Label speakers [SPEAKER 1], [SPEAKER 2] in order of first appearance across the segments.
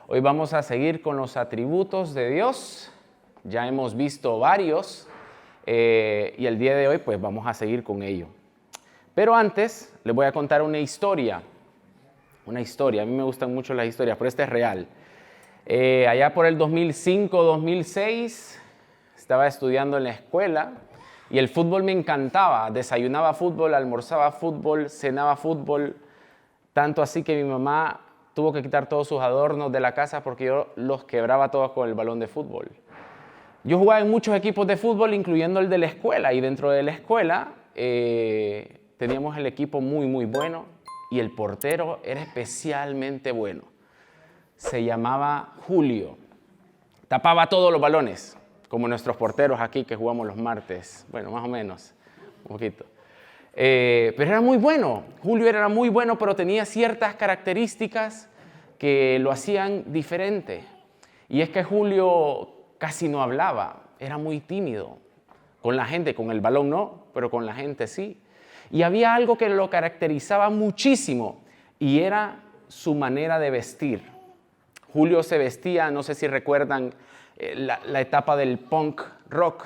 [SPEAKER 1] Hoy vamos a seguir con los atributos de Dios. Ya hemos visto varios y el día de hoy pues vamos a seguir con ello. Pero antes les voy a contar una historia. Una historia, a mí me gustan mucho las historias, pero esta es real. Allá por el 2005-2006 estaba estudiando en la escuela y el fútbol me encantaba. Desayunaba fútbol, almorzaba fútbol, cenaba fútbol. Tanto así que mi mamá tuvo que quitar todos sus adornos de la casa porque yo los quebraba todos con el balón de fútbol. Yo jugaba en muchos equipos de fútbol, incluyendo el de la escuela. Y dentro de la escuela teníamos el equipo muy bueno y el portero era especialmente bueno. Se llamaba Julio. Tapaba todos los balones, como nuestros porteros aquí que jugamos los martes. Bueno, más o menos, un poquito. Pero era muy bueno. Julio era muy bueno, pero tenía ciertas características que lo hacían diferente. Y es que Julio casi no hablaba, era muy tímido. Con la gente, con el balón no, pero con la gente sí. Y había algo que lo caracterizaba muchísimo y era su manera de vestir. Julio se vestía, no sé si recuerdan la etapa del punk rock,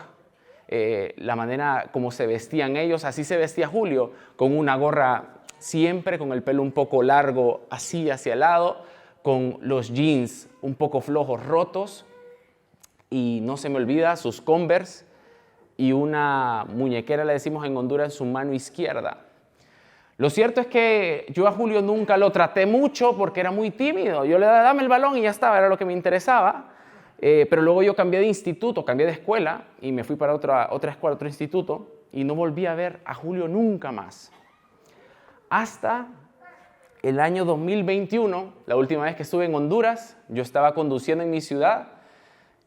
[SPEAKER 1] la manera como se vestían ellos, así se vestía Julio, con una gorra siempre, con el pelo un poco largo así hacia el lado, con los jeans un poco flojos, rotos, y no se me olvida sus Converse y una muñequera, le decimos en Honduras, en su mano izquierda. Lo cierto es que yo a Julio nunca lo traté mucho porque era muy tímido. Yo le daba, dame el balón y ya estaba, era lo que me interesaba. Pero luego yo cambié de instituto, cambié de escuela y me fui para otra escuela, otro instituto y no volví a ver a Julio nunca más. Hasta el año 2021, la última vez que estuve en Honduras, yo estaba conduciendo en mi ciudad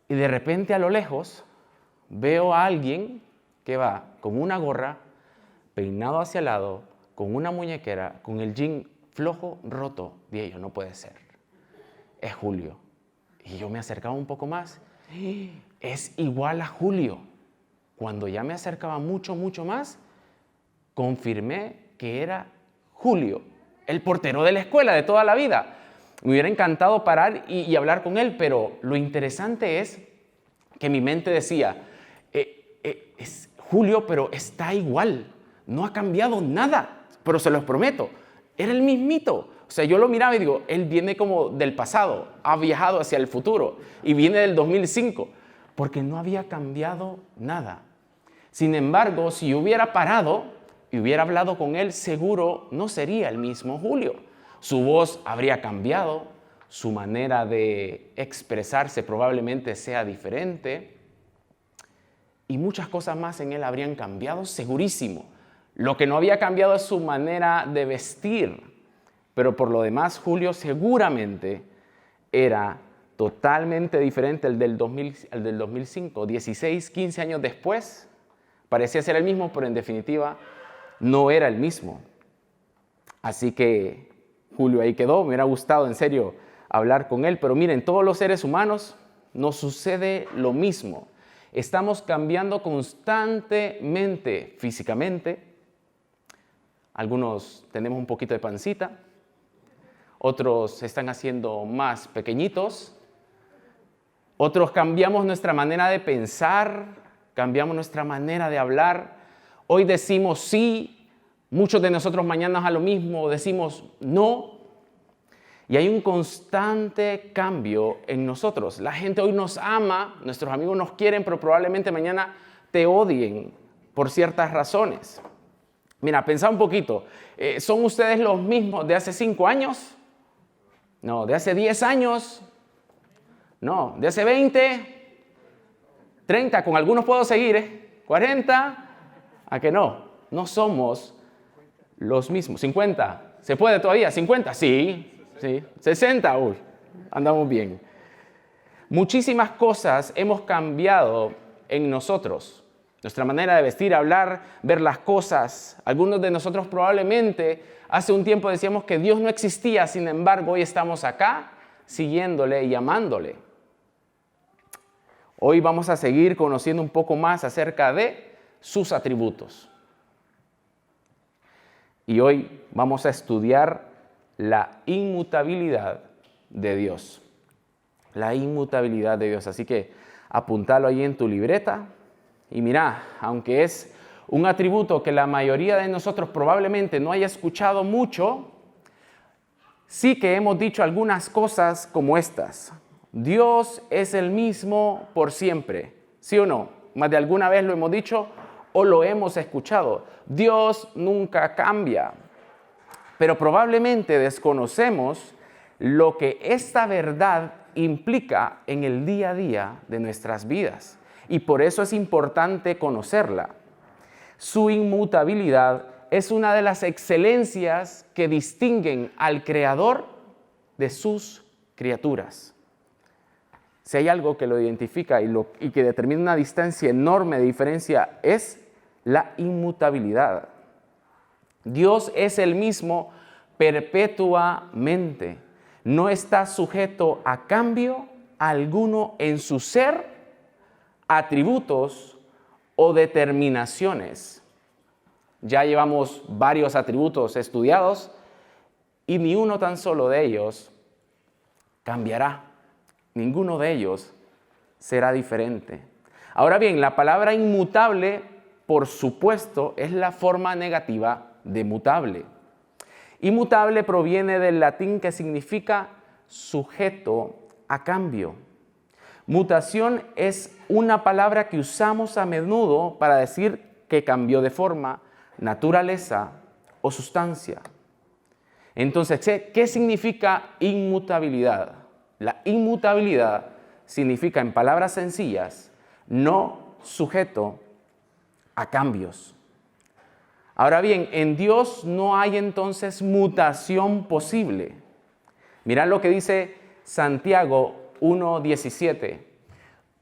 [SPEAKER 1] y de repente a lo lejos veo a alguien que va con una gorra, peinado hacia el lado, con una muñequera, con el jean flojo, roto. Dije yo, no puede ser. Es Julio. Y yo me acercaba un poco más. Es igual a Julio. Cuando ya me acercaba mucho más, confirmé que era Julio, el portero de la escuela de toda la vida. Me hubiera encantado parar y hablar con él, pero lo interesante es que mi mente decía, es Julio, pero está igual. No ha cambiado nada. Pero se los prometo, era el mismito. O sea, yo lo miraba y digo, él viene como del pasado, ha viajado hacia el futuro y viene del 2005, porque no había cambiado nada. Sin embargo, si yo hubiera parado y hubiera hablado con él, seguro no sería el mismo Julio. Su voz habría cambiado, su manera de expresarse probablemente sea diferente y muchas cosas más en él habrían cambiado, segurísimo. Lo que no había cambiado es su manera de vestir, pero por lo demás Julio seguramente era totalmente diferente al del 2005. 16, 15 años después, parecía ser el mismo, pero en definitiva no era el mismo. Así que Julio ahí quedó, me hubiera gustado en serio hablar con él, pero miren, todos los seres humanos nos sucede lo mismo. Estamos cambiando constantemente físicamente. Algunos tenemos un poquito de pancita, otros se están haciendo más pequeñitos, otros cambiamos nuestra manera de pensar, cambiamos nuestra manera de hablar. Hoy decimos sí, muchos de nosotros mañana a lo mismo decimos no. Y hay un constante cambio en nosotros. La gente hoy nos ama, nuestros amigos nos quieren, pero probablemente mañana te odien por ciertas razones. Mira, pensá un poquito. ¿Son ustedes los mismos de hace 5 años? No. ¿De hace 10 años? No. ¿De hace 20? 30, con algunos puedo seguir, 40, ¿a que no? No somos los mismos. 50, ¿se puede todavía? 50, sí. 60, andamos bien. Muchísimas cosas hemos cambiado en nosotros. Nuestra manera de vestir, hablar, ver las cosas. Algunos de nosotros probablemente hace un tiempo decíamos que Dios no existía, sin embargo hoy estamos acá siguiéndole y amándole. Hoy vamos a seguir conociendo un poco más acerca de sus atributos. Y hoy vamos a estudiar la inmutabilidad de Dios. La inmutabilidad de Dios. Así que apúntalo ahí en tu libreta. Y mira, aunque es un atributo que la mayoría de nosotros probablemente no haya escuchado mucho, sí que hemos dicho algunas cosas como estas. Dios es el mismo por siempre. ¿Sí o no? Más de alguna vez lo hemos dicho o lo hemos escuchado. Dios nunca cambia. Pero probablemente desconocemos lo que esta verdad implica en el día a día de nuestras vidas. Y por eso es importante conocerla. Su inmutabilidad es una de las excelencias que distinguen al Creador de sus criaturas. Si hay algo que lo identifica y que determina una distancia enorme de diferencia, es la inmutabilidad. Dios es el mismo perpetuamente. No está sujeto a cambio alguno en su ser, atributos o determinaciones. Ya llevamos varios atributos estudiados y ni uno tan solo de ellos cambiará. Ninguno de ellos será diferente. Ahora bien, la palabra inmutable, por supuesto, es la forma negativa de mutable. Inmutable proviene del latín que significa sujeto a cambio. Mutación es una palabra que usamos a menudo para decir que cambió de forma, naturaleza o sustancia. Entonces, ¿qué significa inmutabilidad? La inmutabilidad significa, en palabras sencillas, no sujeto a cambios. Ahora bien, en Dios no hay entonces mutación posible. Mirad lo que dice Santiago 1:17.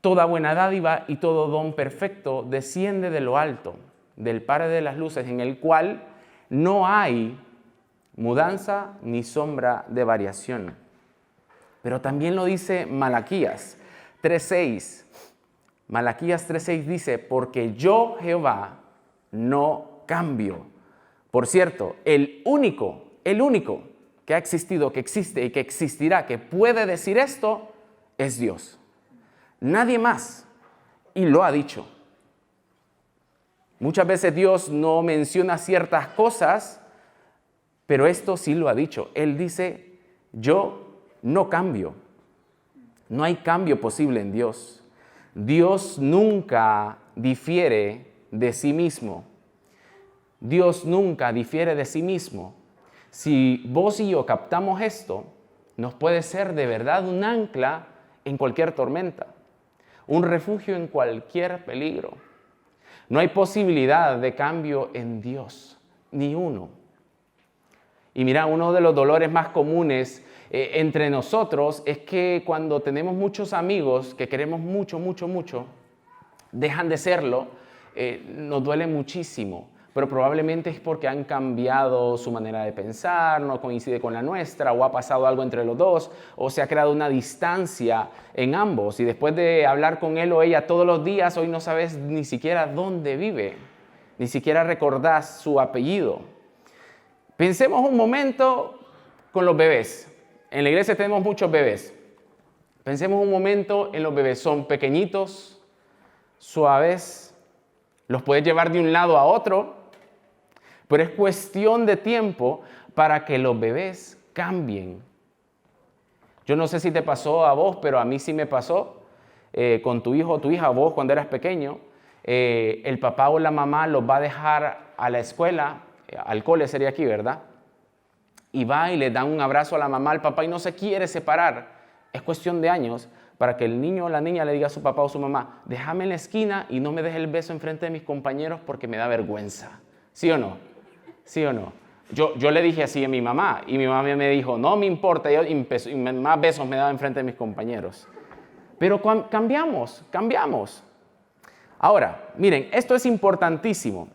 [SPEAKER 1] Toda buena dádiva y todo don perfecto desciende de lo alto, del Padre de las luces, en el cual no hay mudanza ni sombra de variación. Pero también lo dice Malaquías 3:6. Malaquías 3:6 dice, porque yo, Jehová, no cambio. Por cierto, el único que ha existido, que existe y que existirá, que puede decir esto, es Dios. Nadie más. Y lo ha dicho. Muchas veces Dios no menciona ciertas cosas, pero esto sí lo ha dicho. Él dice, yo no cambio. No hay cambio posible en Dios. Dios nunca difiere de sí mismo. Dios nunca difiere de sí mismo. Si vos y yo captamos esto, nos puede ser de verdad un ancla en cualquier tormenta, un refugio en cualquier peligro. No hay posibilidad de cambio en Dios, ni uno. Y mira, uno de los dolores más comunes entre nosotros es que cuando tenemos muchos amigos que queremos mucho, dejan de serlo, nos duele muchísimo. Pero probablemente es porque han cambiado su manera de pensar, no coincide con la nuestra, o ha pasado algo entre los dos, o se ha creado una distancia en ambos. Y después de hablar con él o ella todos los días, hoy no sabes ni siquiera dónde vive, ni siquiera recordás su apellido. Pensemos un momento con los bebés. En la iglesia tenemos muchos bebés. Pensemos un momento en los bebés. Son pequeñitos, suaves, los puedes llevar de un lado a otro, pero es cuestión de tiempo para que los bebés cambien. Yo no sé si te pasó a vos, pero a mí sí me pasó con tu hijo o tu hija, vos cuando eras pequeño. El papá o la mamá los va a dejar a la escuela, al cole sería aquí, ¿verdad? Y va y le da un abrazo a la mamá, al papá, y no se quiere separar. Es cuestión de años para que el niño o la niña le diga a su papá o su mamá, déjame en la esquina y no me dejes el beso enfrente de mis compañeros porque me da vergüenza. ¿Sí o no? ¿Sí o no? Yo le dije así a mi mamá y mi mamá me dijo, no me importa, y más besos me daba enfrente de mis compañeros. Pero cambiamos. Ahora, miren, esto es importantísimo.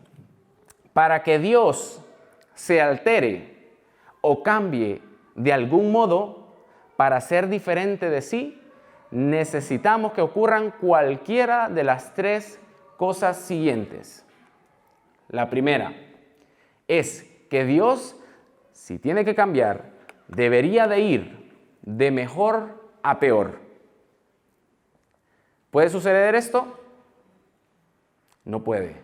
[SPEAKER 1] Para que Dios se altere o cambie de algún modo para ser diferente de sí, necesitamos que ocurran cualquiera de las tres cosas siguientes. La primera es que Dios, si tiene que cambiar, debería de ir de mejor a peor. ¿Puede suceder esto? No puede.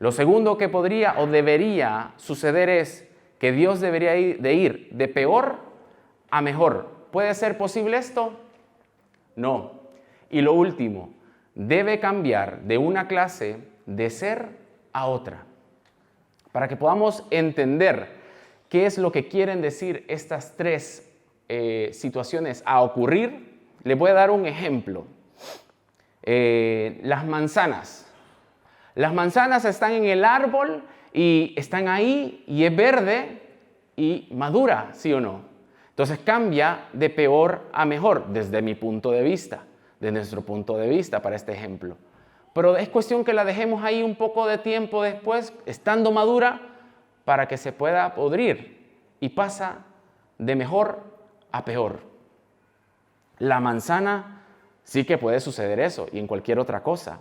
[SPEAKER 1] Lo segundo que podría o debería suceder es que Dios debería ir de peor a mejor. ¿Puede ser posible esto? No. Y lo último, debe cambiar de una clase de ser a otra. Para que podamos entender qué es lo que quieren decir estas tres situaciones a ocurrir, les voy a dar un ejemplo. Las manzanas. Las manzanas están en el árbol y están ahí y es verde y madura, ¿sí o no? Entonces cambia de peor a mejor desde mi punto de vista, de nuestro punto de vista para este ejemplo. Pero es cuestión que la dejemos ahí un poco de tiempo después, estando madura, para que se pueda podrir y pasa de mejor a peor. La manzana sí que puede suceder eso y en cualquier otra cosa.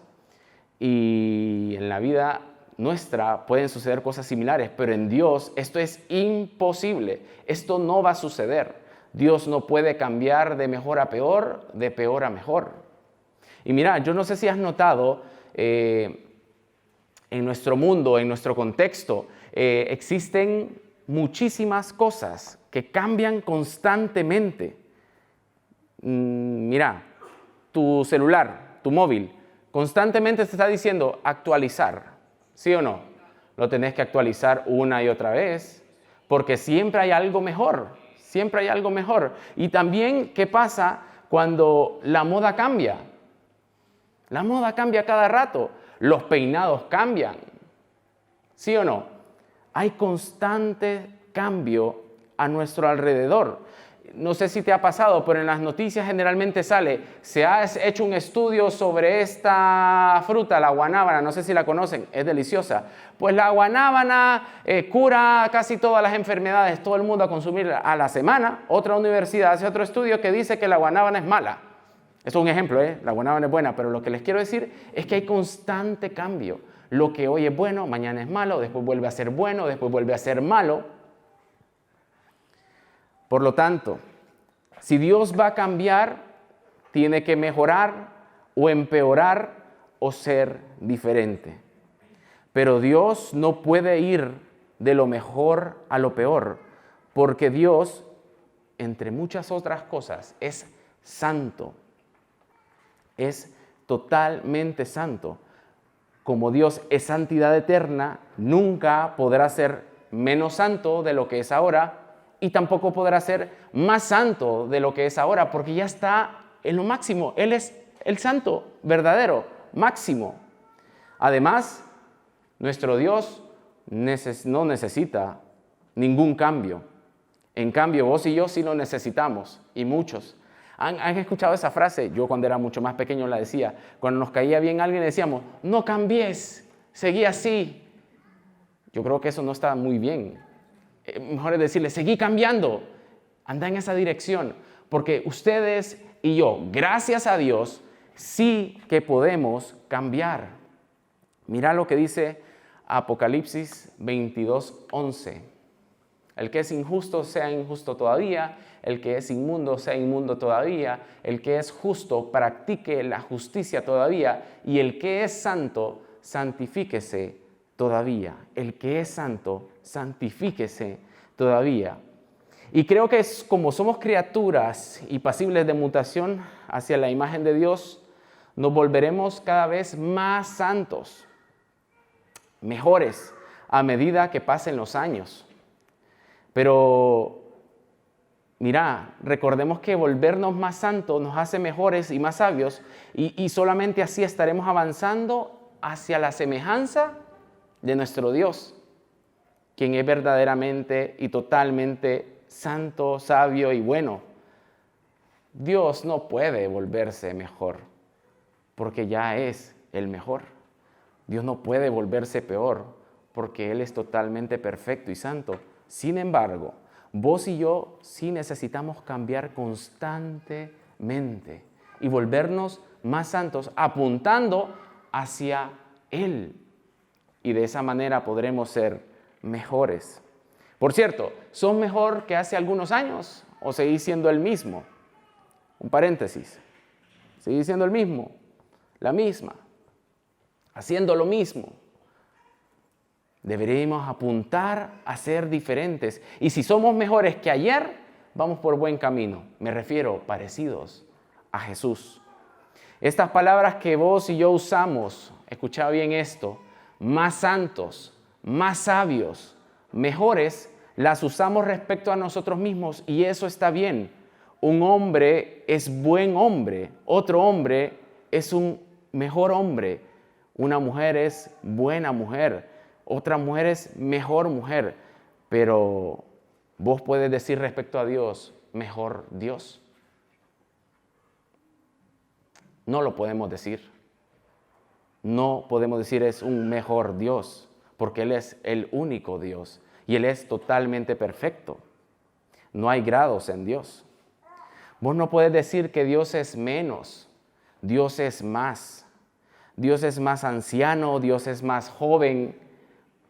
[SPEAKER 1] Y en la vida nuestra pueden suceder cosas similares, pero en Dios esto es imposible. Esto no va a suceder. Dios no puede cambiar de mejor a peor, de peor a mejor. Y mira, yo no sé si has notado en nuestro mundo, en nuestro contexto, existen muchísimas cosas que cambian constantemente. Mira, tu celular, tu móvil, constantemente te está diciendo actualizar, ¿sí o no? Lo tenés que actualizar una y otra vez, porque siempre hay algo mejor, siempre hay algo mejor. Y también, ¿qué pasa cuando la moda cambia? La moda cambia cada rato, los peinados cambian, ¿sí o no? Hay constante cambio a nuestro alrededor. No sé si te ha pasado, pero en las noticias generalmente sale, se ha hecho un estudio sobre esta fruta, la guanábana, no sé si la conocen, es deliciosa. Pues la guanábana cura casi todas las enfermedades, todo el mundo a consumir a la semana. Otra universidad hace otro estudio que dice que la guanábana es mala. Esto es un ejemplo, la guanábana es buena, pero lo que les quiero decir es que hay constante cambio. Lo que hoy es bueno, mañana es malo, después vuelve a ser bueno, después vuelve a ser malo. Por lo tanto, si Dios va a cambiar, tiene que mejorar o empeorar o ser diferente. Pero Dios no puede ir de lo mejor a lo peor, porque Dios, entre muchas otras cosas, es santo. Es totalmente santo. Como Dios es santidad eterna, nunca podrá ser menos santo de lo que es ahora y tampoco podrá ser más santo de lo que es ahora, porque ya está en lo máximo. Él es el santo verdadero, máximo. Además, nuestro Dios no necesita ningún cambio. En cambio, vos y yo sí lo necesitamos, y muchos. ¿Han escuchado esa frase? Yo cuando era mucho más pequeño la decía. Cuando nos caía bien alguien decíamos, no cambies, seguí así. Yo creo que eso no está muy bien. Mejor es decirle, seguí cambiando, anda en esa dirección. Porque ustedes y yo, gracias a Dios, sí que podemos cambiar. Mira lo que dice Apocalipsis 22:11. El que es injusto sea injusto todavía, el que es inmundo sea inmundo todavía, el que es justo practique la justicia todavía, y el que es santo santifíquese todavía. El que es santo santifíquese todavía. Y creo que es como somos criaturas y pasibles de mutación hacia la imagen de Dios, nos volveremos cada vez más santos, mejores a medida que pasen los años. Pero mira, recordemos que volvernos más santos nos hace mejores y más sabios y solamente así estaremos avanzando hacia la semejanza de nuestro Dios, quien es verdaderamente y totalmente santo, sabio y bueno. Dios no puede volverse mejor porque ya es el mejor. Dios no puede volverse peor porque Él es totalmente perfecto y santo. Sin embargo, vos y yo sí necesitamos cambiar constantemente y volvernos más santos, apuntando hacia Él. Y de esa manera podremos ser mejores. Por cierto, ¿sos mejor que hace algunos años o seguís siendo el mismo? Un paréntesis. ¿Seguís siendo el mismo? la misma, haciendo lo mismo. Deberíamos apuntar a ser diferentes. Y si somos mejores que ayer, vamos por buen camino. Me refiero parecidos a Jesús. Estas palabras que vos y yo usamos, escucha bien esto, más santos, más sabios, mejores, las usamos respecto a nosotros mismos y eso está bien. Un hombre es buen hombre, otro hombre es un mejor hombre, una mujer es buena mujer, otra mujer es mejor mujer, pero vos puedes decir respecto a Dios, mejor Dios. No lo podemos decir. No podemos decir es un mejor Dios, porque Él es el único Dios y Él es totalmente perfecto. No hay grados en Dios. Vos no puedes decir que Dios es menos, Dios es más. Dios es más anciano, Dios es más joven,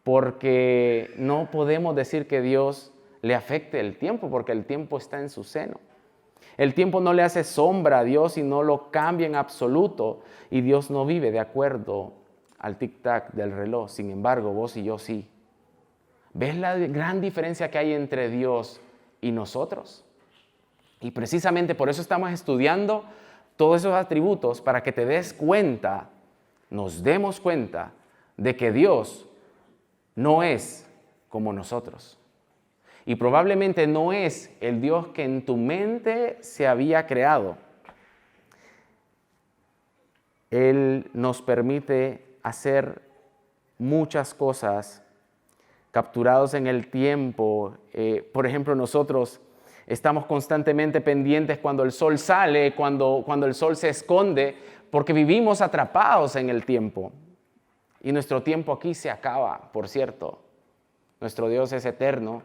[SPEAKER 1] porque no podemos decir que Dios le afecte el tiempo, porque el tiempo está en su seno. El tiempo no le hace sombra a Dios y no lo cambia en absoluto, y Dios no vive de acuerdo al tic-tac del reloj. Sin embargo, vos y yo sí. ¿Ves la gran diferencia que hay entre Dios y nosotros? Y precisamente por eso estamos estudiando todos esos atributos, para que te des cuenta, nos demos cuenta de que Dios no es como nosotros. Y probablemente no es el Dios que en tu mente se había creado. Él nos permite hacer muchas cosas capturados en el tiempo. Por ejemplo, nosotros estamos constantemente pendientes cuando el sol sale, cuando el sol se esconde, porque vivimos atrapados en el tiempo. Y nuestro tiempo aquí se acaba, por cierto. Nuestro Dios es eterno,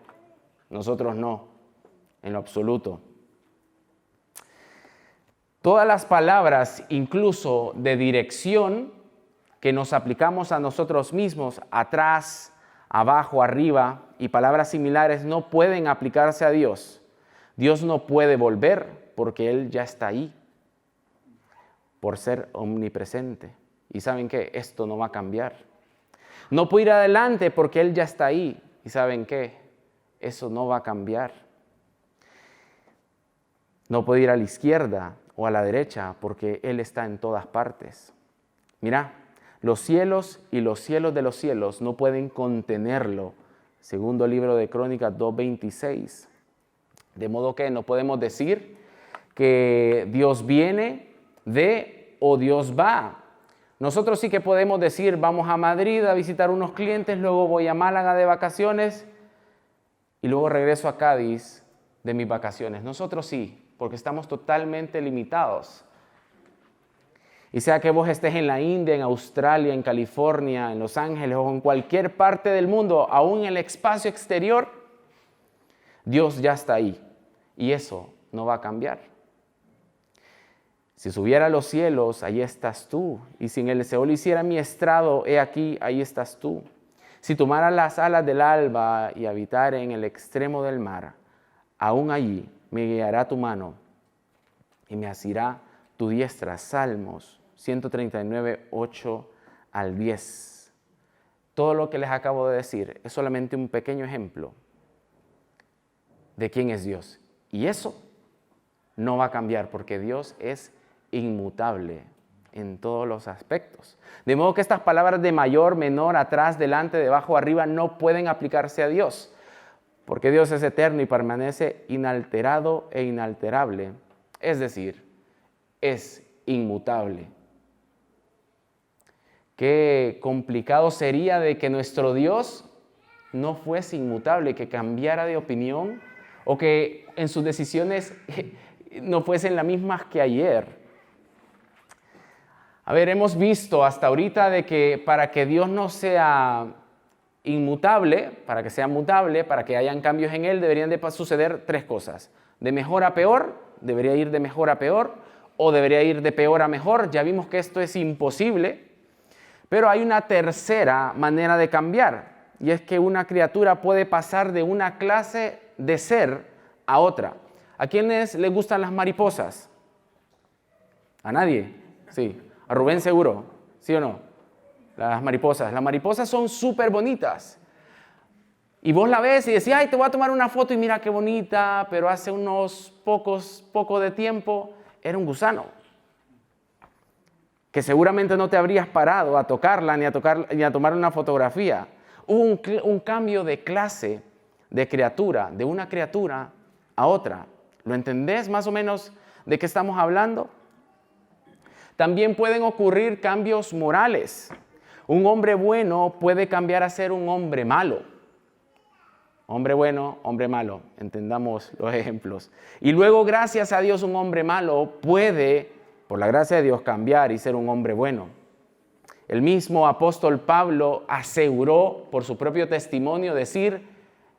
[SPEAKER 1] nosotros no, en lo absoluto. Todas las palabras, incluso de dirección, que nos aplicamos a nosotros mismos, atrás, abajo, arriba, y palabras similares, no pueden aplicarse a Dios. Dios no puede volver porque Él ya está ahí, por ser omnipresente. Y ¿saben qué? Esto no va a cambiar. No puede ir adelante porque Él ya está ahí. ¿Y saben qué? Eso no va a cambiar. No puede ir a la izquierda o a la derecha porque Él está en todas partes. Mira, los cielos y los cielos de los cielos no pueden contenerlo. Segundo libro de Crónicas 2:26. De modo que no podemos decir que Dios viene de o Dios va. Nosotros sí que podemos decir, vamos a Madrid a visitar unos clientes, luego voy a Málaga de vacaciones y luego regreso a Cádiz de mis vacaciones. Nosotros sí, porque estamos totalmente limitados. Y sea que vos estés en la India, en Australia, en California, en Los Ángeles o en cualquier parte del mundo, aún en el espacio exterior, Dios ya está ahí y eso no va a cambiar. Si subiera a los cielos, ahí estás tú. Y si en el Seol hiciera mi estrado, he aquí, ahí estás tú. Si tomara las alas del alba y habitare en el extremo del mar, aún allí me guiará tu mano y me asirá tu diestra. Salmos 139, 8 al 10. Todo lo que les acabo de decir es solamente un pequeño ejemplo de quién es Dios. Y eso no va a cambiar porque Dios es inmutable en todos los aspectos. De modo que estas palabras de mayor, menor, atrás, delante, debajo, arriba no pueden aplicarse a Dios, porque Dios es eterno y permanece inalterado e inalterable, es decir, es inmutable. Qué complicado sería de que nuestro Dios no fuese inmutable, que cambiara de opinión o que en sus decisiones no fuesen las mismas que ayer. A ver, hemos visto hasta ahorita de que para que Dios no sea inmutable, para que sea mutable, para que hayan cambios en Él, deberían de suceder tres cosas. De mejor a peor, debería ir de mejor a peor, o debería ir de peor a mejor. Ya vimos que esto es imposible, pero hay una tercera manera de cambiar, y es que una criatura puede pasar de una clase de ser a otra. ¿A quiénes les gustan las mariposas? ¿A nadie? Sí. A Rubén seguro, ¿sí o no? Las mariposas son súper bonitas. Y vos la ves y decís, ay, te voy a tomar una foto y mira qué bonita, pero hace unos poco de tiempo era un gusano. Que seguramente no te habrías parado a tocarla ni a tomar una fotografía. Hubo un cambio de clase de criatura, de una criatura a otra. ¿Lo entendés más o menos de qué estamos hablando? También pueden ocurrir cambios morales. Un hombre bueno puede cambiar a ser un hombre malo. Hombre bueno, hombre malo. Entendamos los ejemplos. Y luego, gracias a Dios, un hombre malo puede, por la gracia de Dios, cambiar y ser un hombre bueno. El mismo apóstol Pablo aseguró por su propio testimonio decir,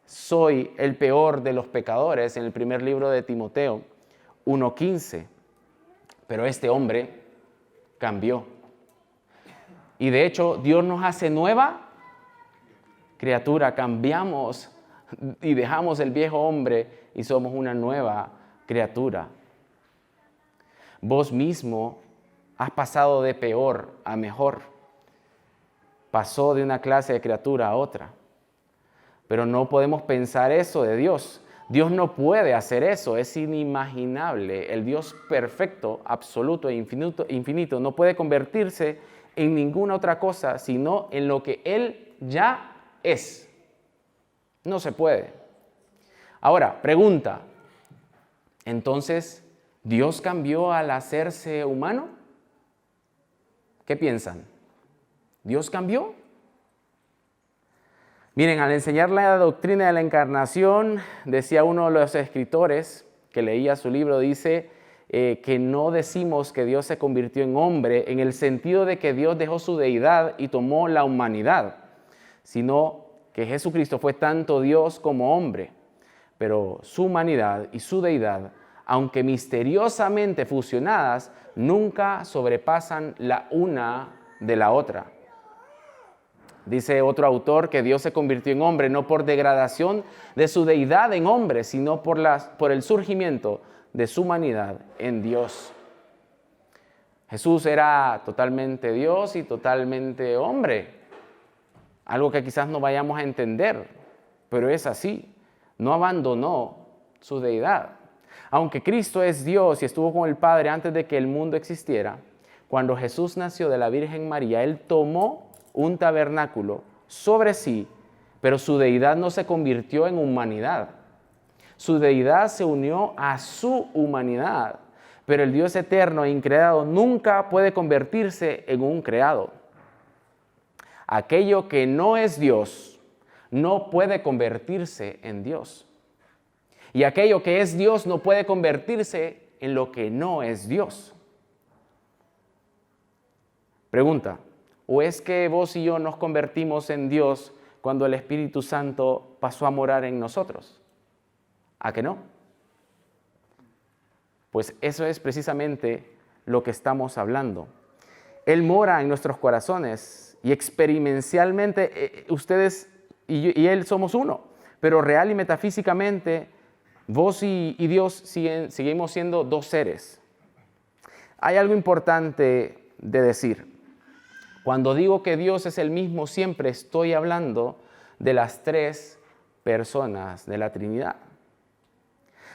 [SPEAKER 1] soy el peor de los pecadores, en el primer libro de Timoteo 1:15. Pero este hombre cambió. Y de hecho, Dios nos hace nueva criatura. Cambiamos y dejamos el viejo hombre y somos una nueva criatura. Vos mismo has pasado de peor a mejor. Pasó de una clase de criatura a otra. Pero no podemos pensar eso de Dios. Dios no puede hacer eso, es inimaginable. El Dios perfecto, absoluto e infinito no puede convertirse en ninguna otra cosa, sino en lo que Él ya es. No se puede. Ahora, pregunta. Entonces, ¿Dios cambió al hacerse humano? ¿Qué piensan? ¿Dios cambió? Miren, al enseñar la doctrina de la encarnación, decía uno de los escritores que leía su libro, dice que no decimos que Dios se convirtió en hombre en el sentido de que Dios dejó su deidad y tomó la humanidad, sino que Jesucristo fue tanto Dios como hombre, pero su humanidad y su deidad, aunque misteriosamente fusionadas, nunca sobrepasan la una de la otra. Dice otro autor que Dios se convirtió en hombre no por degradación de su deidad en hombre, sino por el surgimiento de su humanidad en Dios. Jesús era totalmente Dios y totalmente hombre. Algo que quizás no vayamos a entender, pero es así. No abandonó su deidad. Aunque Cristo es Dios y estuvo con el Padre antes de que el mundo existiera, cuando Jesús nació de la Virgen María, Él tomó un tabernáculo sobre sí, pero su deidad no se convirtió en humanidad. Su deidad se unió a su humanidad, pero el Dios eterno e increado nunca puede convertirse en un creado. Aquello que no es Dios no puede convertirse en Dios. Y aquello que es Dios no puede convertirse en lo que no es Dios. Pregunta, ¿o es que vos y yo nos convertimos en Dios cuando el Espíritu Santo pasó a morar en nosotros? ¿A que no? Pues eso es precisamente lo que estamos hablando. Él mora en nuestros corazones y experiencialmente ustedes y Él somos uno, pero real y metafísicamente vos y Dios seguimos siendo dos seres. Hay algo importante de decir. Cuando digo que Dios es el mismo, siempre estoy hablando de las tres personas de la Trinidad.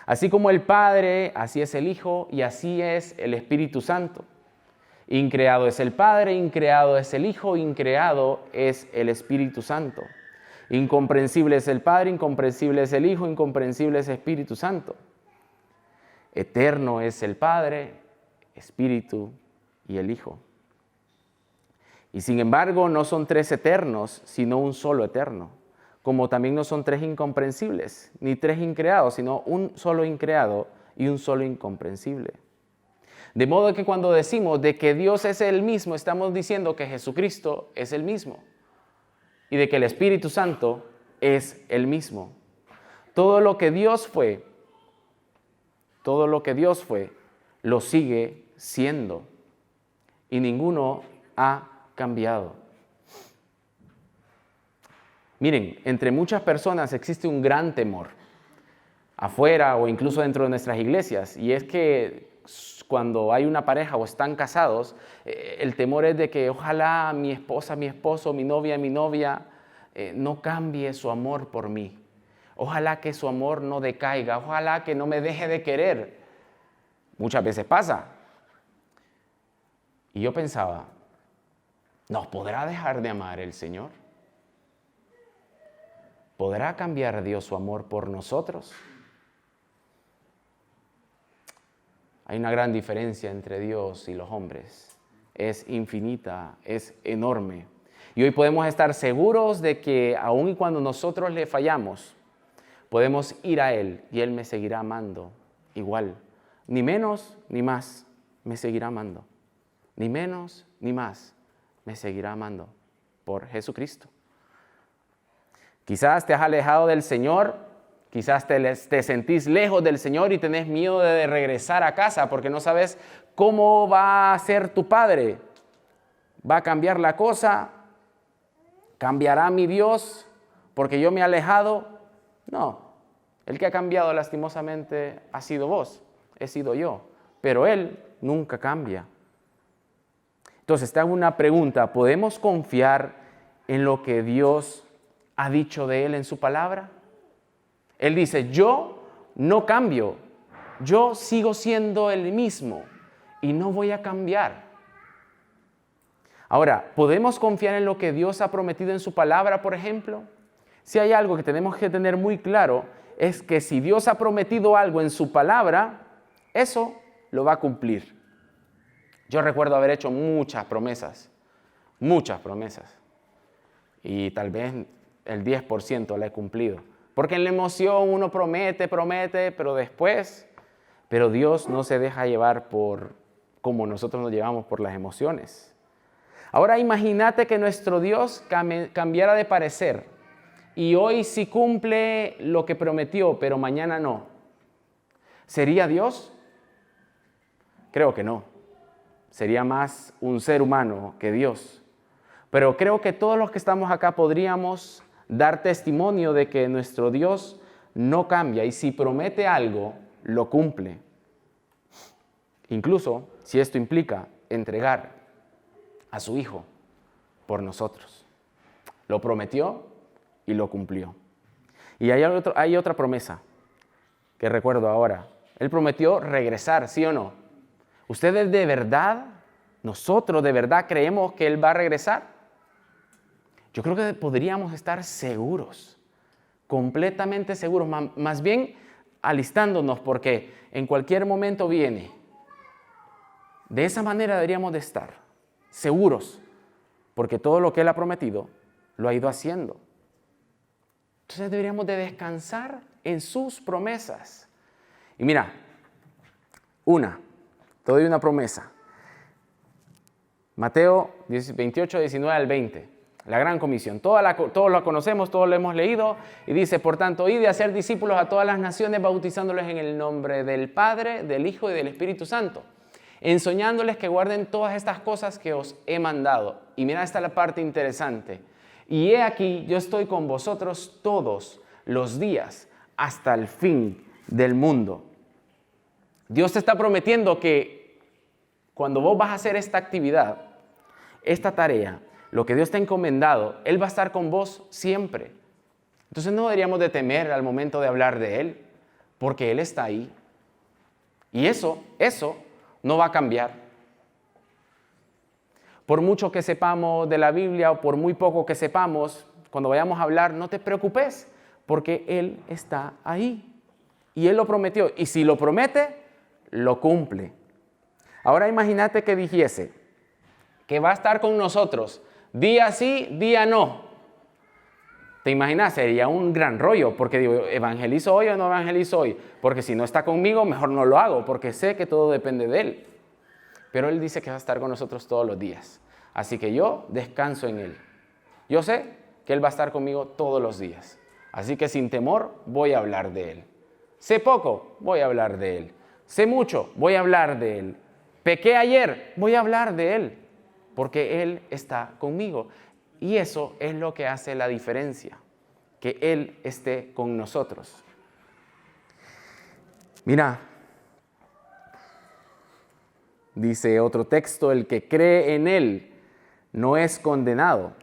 [SPEAKER 1] Así como el Padre, así es el Hijo y así es el Espíritu Santo. Increado es el Padre, increado es el Hijo, increado es el Espíritu Santo. Incomprensible es el Padre, incomprensible es el Hijo, incomprensible es el Espíritu Santo. Eterno es el Padre, Espíritu y el Hijo. Y sin embargo, no son tres eternos, sino un solo eterno. Como también no son tres incomprensibles, ni tres increados, sino un solo increado y un solo incomprensible. De modo que cuando decimos de que Dios es el mismo, estamos diciendo que Jesucristo es el mismo. Y de que el Espíritu Santo es el mismo. Todo lo que Dios fue, lo sigue siendo. Y ninguno ha cambiado. Miren, entre muchas personas existe un gran temor, afuera o incluso dentro de nuestras iglesias, y es que cuando hay una pareja o están casados, el temor es de que ojalá mi esposa, mi esposo, mi novia, no cambie su amor por mí. Ojalá que su amor no decaiga, ojalá que no me deje de querer. Muchas veces pasa. Y yo pensaba, ¿nos podrá dejar de amar el Señor? ¿Podrá cambiar Dios su amor por nosotros? Hay una gran diferencia entre Dios y los hombres. Es infinita, es enorme. Y hoy podemos estar seguros de que aun y cuando nosotros le fallamos, podemos ir a Él y Él me seguirá amando igual. Ni menos ni más me seguirá amando. Ni menos ni más me seguirá amando por Jesucristo. Quizás te has alejado del Señor, quizás te sentís lejos del Señor y tenés miedo de regresar a casa porque no sabes cómo va a ser tu Padre. ¿Va a cambiar la cosa? ¿Cambiará mi Dios porque yo me he alejado? No, el que ha cambiado lastimosamente ha sido vos, he sido yo, pero Él nunca cambia. Entonces te hago una pregunta, ¿podemos confiar en lo que Dios ha dicho de Él en su palabra? Él dice, yo no cambio, yo sigo siendo el mismo y no voy a cambiar. Ahora, ¿podemos confiar en lo que Dios ha prometido en su palabra, por ejemplo? Si hay algo que tenemos que tener muy claro, es que si Dios ha prometido algo en su palabra, eso lo va a cumplir. Yo recuerdo haber hecho muchas promesas, y tal vez el 10% la he cumplido. Porque en la emoción uno promete, pero Dios no se deja llevar por como nosotros nos llevamos por las emociones. Ahora imagínate que nuestro Dios cambiara de parecer y hoy sí cumple lo que prometió, pero mañana no. ¿Sería Dios? Creo que no. Sería más un ser humano que Dios. Pero creo que todos los que estamos acá podríamos dar testimonio de que nuestro Dios no cambia y si promete algo, lo cumple. Incluso si esto implica entregar a su Hijo por nosotros. Lo prometió y lo cumplió. Y hay otra promesa que recuerdo ahora. Él prometió regresar, ¿sí o no? ¿Ustedes de verdad, nosotros de verdad creemos que Él va a regresar? Yo creo que podríamos estar seguros, completamente seguros, más bien alistándonos porque en cualquier momento viene. De esa manera deberíamos de estar seguros, porque todo lo que Él ha prometido lo ha ido haciendo. Entonces deberíamos de descansar en sus promesas. Y mira, te doy una promesa. Mateo 28, 19 al 20, la gran comisión. Todos la conocemos, todos la hemos leído. Y dice, por tanto, id y hacer discípulos a todas las naciones, bautizándoles en el nombre del Padre, del Hijo y del Espíritu Santo, enseñándoles que guarden todas estas cosas que os he mandado. Y mira, esta es la parte interesante. Y he aquí, yo estoy con vosotros todos los días hasta el fin del mundo. Dios te está prometiendo que cuando vos vas a hacer esta actividad, esta tarea, lo que Dios te ha encomendado, Él va a estar con vos siempre. Entonces no deberíamos de temer al momento de hablar de Él, porque Él está ahí. Y eso no va a cambiar. Por mucho que sepamos de la Biblia o por muy poco que sepamos, cuando vayamos a hablar, no te preocupes, porque Él está ahí. Y Él lo prometió. Y si lo promete, lo cumple. Ahora imagínate que dijese que va a estar con nosotros día sí, día no. ¿Te imaginas? Sería un gran rollo, porque digo, ¿evangelizo hoy o no evangelizo hoy? Porque si no está conmigo, mejor no lo hago, porque sé que todo depende de Él. Pero Él dice que va a estar con nosotros todos los días. Así que yo descanso en Él. Yo sé que Él va a estar conmigo todos los días. Así que sin temor voy a hablar de Él. Sé poco, voy a hablar de Él. Sé mucho, voy a hablar de Él. Pequé ayer, voy a hablar de Él. Porque Él está conmigo. Y eso es lo que hace la diferencia. Que Él esté con nosotros. Mira, Dice otro texto, el que cree en Él no es condenado,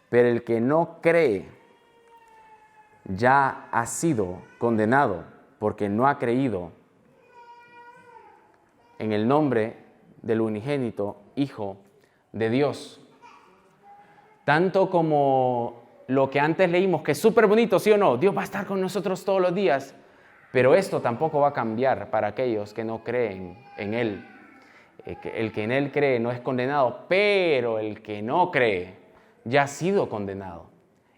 [SPEAKER 1] pero el que no cree ya ha sido condenado porque no ha creído en el nombre del unigénito Hijo de Dios. Tanto como lo que antes leímos, que es súper bonito, ¿sí o no? Dios va a estar con nosotros todos los días, pero esto tampoco va a cambiar para aquellos que no creen en Él. El que en Él cree no es condenado, pero el que no cree ya ha sido condenado.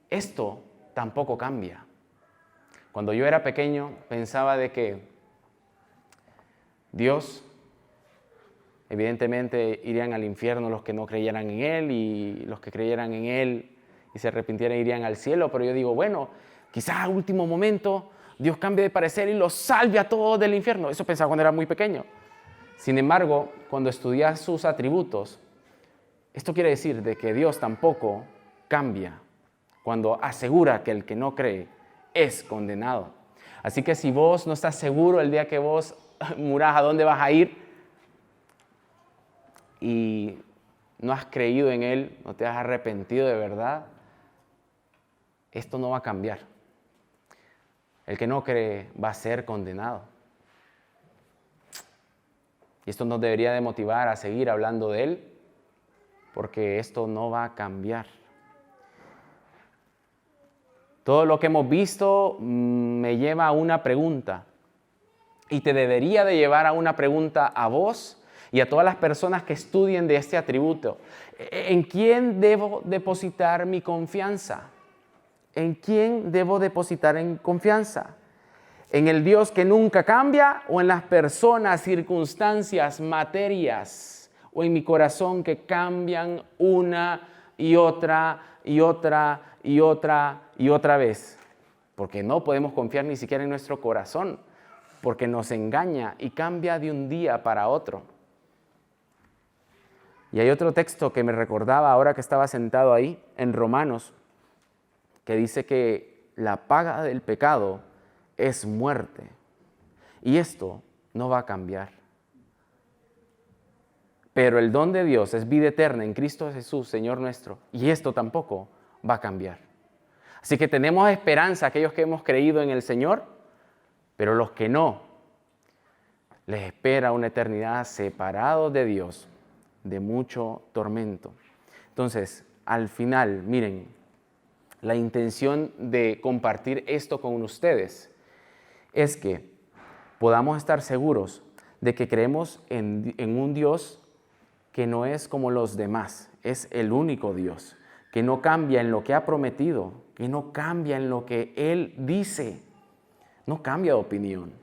[SPEAKER 1] Esto tampoco cambia. Cuando yo era pequeño pensaba de que Dios, evidentemente irían al infierno los que no creyeran en Él y los que creyeran en Él y se arrepintieran irían al cielo, pero yo digo, bueno, quizás a último momento Dios cambie de parecer y los salve a todos del infierno. Eso pensaba cuando era muy pequeño. Sin embargo, cuando estudias sus atributos, esto quiere decir de que Dios tampoco cambia cuando asegura que el que no cree es condenado. Así que si vos no estás seguro el día que vos murás a dónde vas a ir y no has creído en Él, no te has arrepentido de verdad, esto no va a cambiar. El que no cree va a ser condenado. Y esto nos debería de motivar a seguir hablando de Él, porque esto no va a cambiar. Todo lo que hemos visto me lleva a una pregunta, y te debería de llevar a una pregunta a vos y a todas las personas que estudien de este atributo. ¿En quién debo depositar mi confianza? ¿En quién debo depositar en confianza? ¿En el Dios que nunca cambia o en las personas, circunstancias, materias o en mi corazón que cambian una y otra y otra y otra y otra vez? Porque no podemos confiar ni siquiera en nuestro corazón, porque nos engaña y cambia de un día para otro. Y hay otro texto que me recordaba ahora que estaba sentado ahí, en Romanos, que dice que la paga del pecado es muerte. Y esto no va a cambiar. Pero el don de Dios es vida eterna en Cristo Jesús, Señor nuestro. Y esto tampoco va a cambiar. Así que tenemos esperanza aquellos que hemos creído en el Señor, pero los que no, les espera una eternidad separados de Dios, de mucho tormento. Entonces, al final, miren, la intención de compartir esto con ustedes es que podamos estar seguros de que creemos en un Dios que no es como los demás, es el único Dios, que no cambia en lo que ha prometido, que no cambia en lo que Él dice, no cambia de opinión.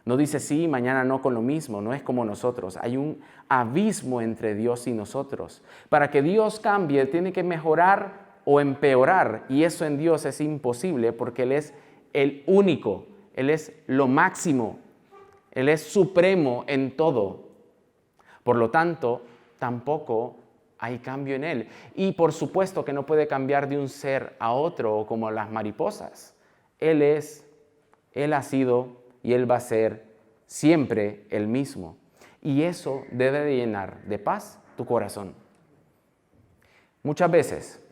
[SPEAKER 1] No dice sí, mañana no con lo mismo, no es como nosotros. Hay un abismo entre Dios y nosotros. Para que Dios cambie, tiene que mejorar o empeorar, y eso en Dios es imposible porque Él es el único, Él es lo máximo, Él es supremo en todo. Por lo tanto, tampoco hay cambio en Él. Y por supuesto que no puede cambiar de un ser a otro como las mariposas. Él ha sido y Él va a ser siempre el mismo. Y eso debe de llenar de paz tu corazón. Muchas veces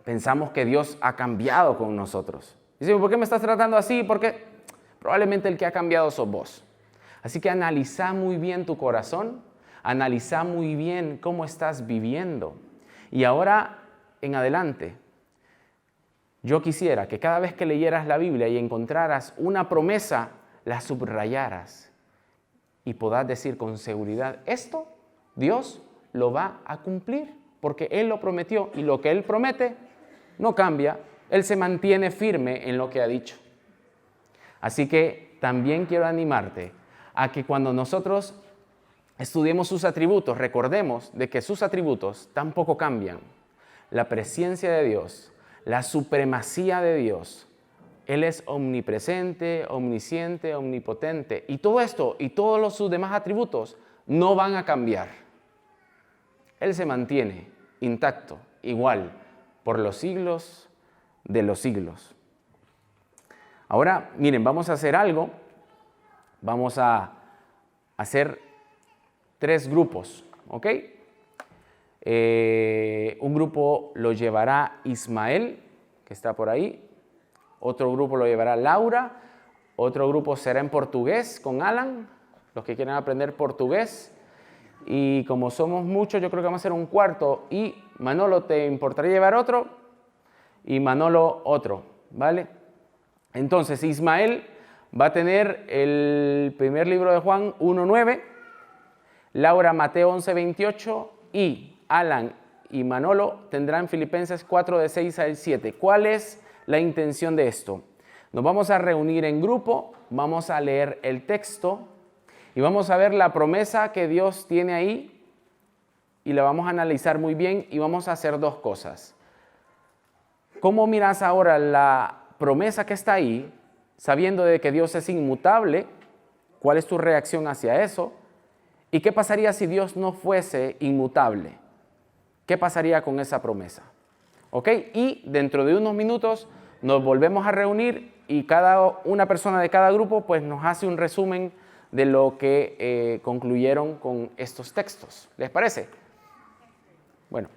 [SPEAKER 1] pensamos que Dios ha cambiado con nosotros. Dicen, ¿por qué me estás tratando así? Porque probablemente el que ha cambiado sos vos. Así que analiza muy bien tu corazón, analiza muy bien cómo estás viviendo. Y ahora en adelante, yo quisiera que cada vez que leyeras la Biblia y encontraras una promesa, la subrayaras y podás decir con seguridad, esto Dios lo va a cumplir, porque Él lo prometió y lo que Él promete no cambia, Él se mantiene firme en lo que ha dicho. Así que también quiero animarte a que cuando nosotros estudiemos sus atributos, recordemos de que sus atributos tampoco cambian. La presencia de Dios, la supremacía de Dios, Él es omnipresente, omnisciente, omnipotente. Y todo esto y todos sus demás atributos no van a cambiar. Él se mantiene intacto, igual, por los siglos de los siglos. Ahora, miren, vamos a hacer algo. Vamos a hacer 3 grupos, ¿ok? Un grupo lo llevará Ismael, que está por ahí. Otro grupo lo llevará Laura. Otro grupo será en portugués con Alan, los que quieren aprender portugués. Y como somos muchos, yo creo que vamos a hacer un cuarto. Y Manolo, ¿te importaría llevar otro? Y Manolo otro, ¿vale? Entonces, Ismael va a tener el primer libro de Juan 1:9, Laura Mateo 11:28 y Alan y Manolo tendrán Filipenses 4 de 6 al 7. ¿Cuál es la intención de esto? Nos vamos a reunir en grupo, vamos a leer el texto y vamos a ver la promesa que Dios tiene ahí y la vamos a analizar muy bien y vamos a hacer 2 cosas. ¿Cómo miras ahora la promesa que está ahí, sabiendo de que Dios es inmutable? ¿Cuál es tu reacción hacia eso? ¿Y qué pasaría si Dios no fuese inmutable? ¿Qué pasaría con esa promesa? ¿Ok? Y dentro de unos minutos nos volvemos a reunir y cada una persona de cada grupo pues nos hace un resumen de lo que concluyeron con estos textos. ¿Les parece? Bueno.